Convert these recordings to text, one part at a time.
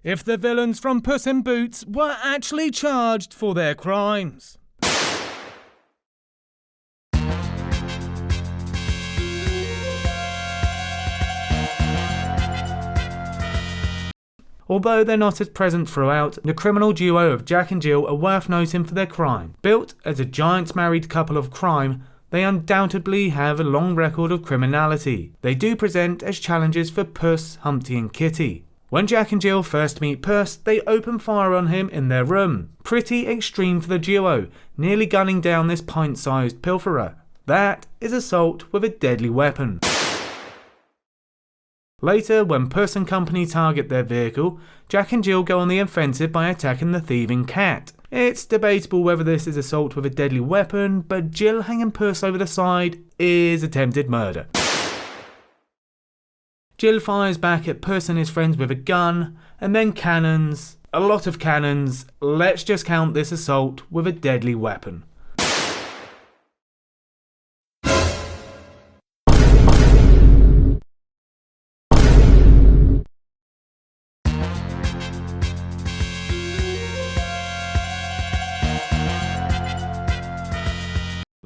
if the villains from Puss in Boots were actually charged for their crimes. Although they're not as present throughout, the criminal duo of Jack and Jill are worth noting for their crime. Built as a giant married couple of crime, they undoubtedly have a long record of criminality. They do present as challenges for Puss, Humpty and Kitty. When Jack and Jill first meet Puss, they open fire on him in their room. Pretty extreme for the duo, nearly gunning down this pint-sized pilferer. That is assault with a deadly weapon. Later, when Puss and company target their vehicle, Jack and Jill go on the offensive by attacking the thieving cat. It's debatable whether this is assault with a deadly weapon, but Jill hanging Puss over the side is attempted murder. Jill fires back at Puss and his friends with a gun, and then cannons. A lot of cannons. Let's just count this assault with a deadly weapon.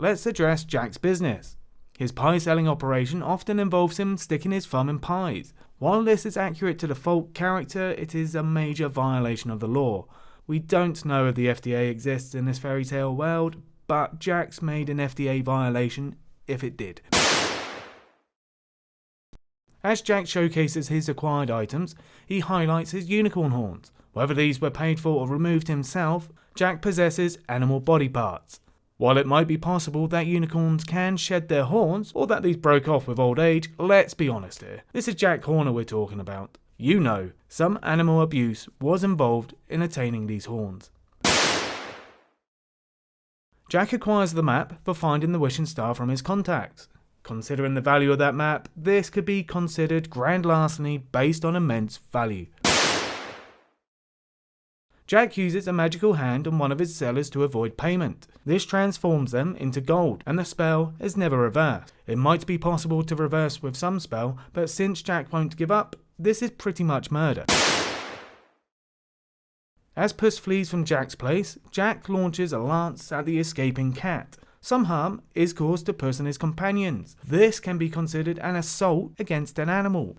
Let's address Jack's business. His pie selling operation often involves him sticking his thumb in pies. While this is accurate to the folk character, it is a major violation of the law. We don't know if the FDA exists in this fairy tale world, but Jack's made an FDA violation if it did. As Jack showcases his acquired items, he highlights his unicorn horns. Whether these were paid for or removed himself, Jack possesses animal body parts. While it might be possible that unicorns can shed their horns, or that these broke off with old age, let's be honest here. This is Jack Horner we're talking about. You know, some animal abuse was involved in attaining these horns. Jack acquires the map for finding the wishing star from his contacts. Considering the value of that map, this could be considered grand larceny based on immense value. Jack uses a magical hand on one of his sellers to avoid payment. This transforms them into gold, and the spell is never reversed. It might be possible to reverse with some spell, but since Jack won't give up, this is pretty much murder. As Puss flees from Jack's place, Jack launches a lance at the escaping cat. Some harm is caused to Puss and his companions. This can be considered an assault against an animal.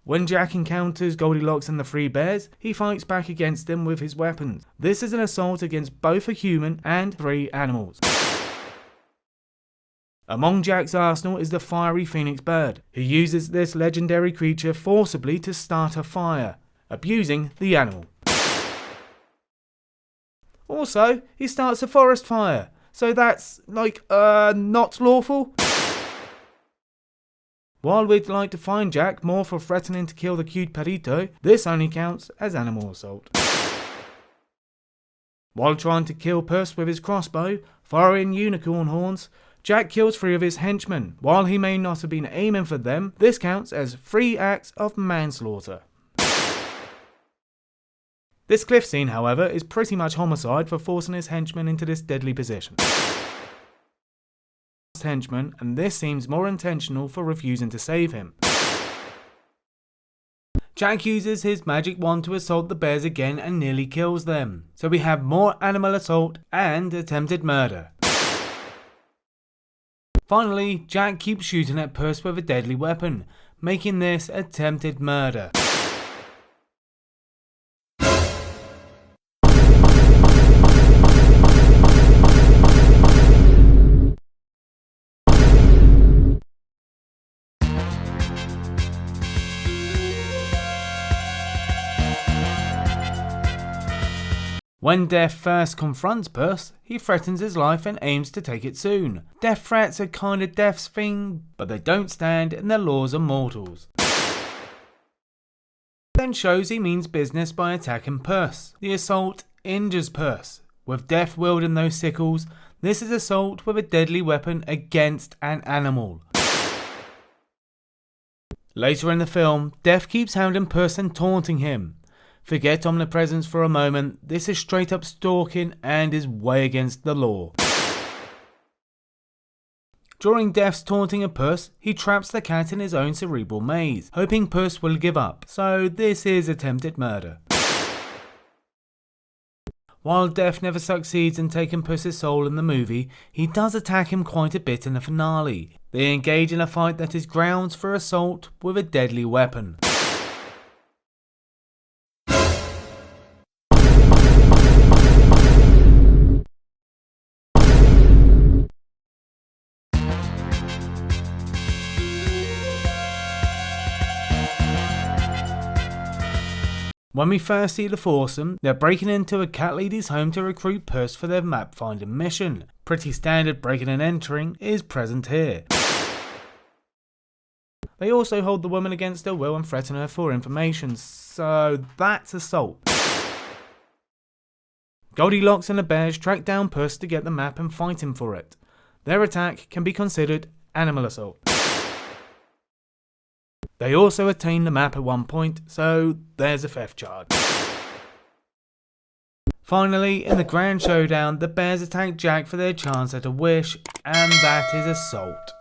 When Jack encounters Goldilocks and the three bears, he fights back against them with his weapons. This is an assault against both a human and 3 animals. Among Jack's arsenal is the fiery phoenix bird. He uses this legendary creature forcibly to start a fire, abusing the animal. Also, he starts a forest fire, so that's not lawful. While we'd like to fine Jack more for threatening to kill the cute perrito, this only counts as animal assault. While trying to kill Puss with his crossbow, firing unicorn horns, Jack kills 3 of his henchmen. While he may not have been aiming for them, this counts as 3 acts of manslaughter. This cliff scene, however, is pretty much homicide for forcing his henchmen into this deadly position. Henchman, and this seems more intentional for refusing to save him. Jack uses his magic wand to assault the bears again and nearly kills them. So we have more animal assault and attempted murder. Finally, Jack keeps shooting at Puss with a deadly weapon, making this attempted murder. When Death first confronts Puss, he threatens his life and aims to take it soon. Death threats are kinda Death's thing, but they don't stand in the laws of mortals. Then shows he means business by attacking Puss. The assault injures Puss. With Death wielding those sickles, this is assault with a deadly weapon against an animal. Later in the film, Death keeps hounding Puss and taunting him. Forget omnipresence for a moment, this is straight up stalking and is way against the law. During Death's taunting of Puss, he traps the cat in his own cerebral maze, hoping Puss will give up, so this is attempted murder. While Death never succeeds in taking Puss's soul in the movie, he does attack him quite a bit in the finale. They engage in a fight that is grounds for assault with a deadly weapon. When we first see the foursome, they're breaking into a cat lady's home to recruit Puss for their map finding mission. Pretty standard breaking and entering is present here. They also hold the woman against her will and threaten her for information, so that's assault. Goldilocks and the bears track down Puss to get the map and fight him for it. Their attack can be considered animal assault. They also attain the map at one point, so there's a theft charge. Finally, in the grand showdown, the bears attack Jack for their chance at a wish, and that is assault.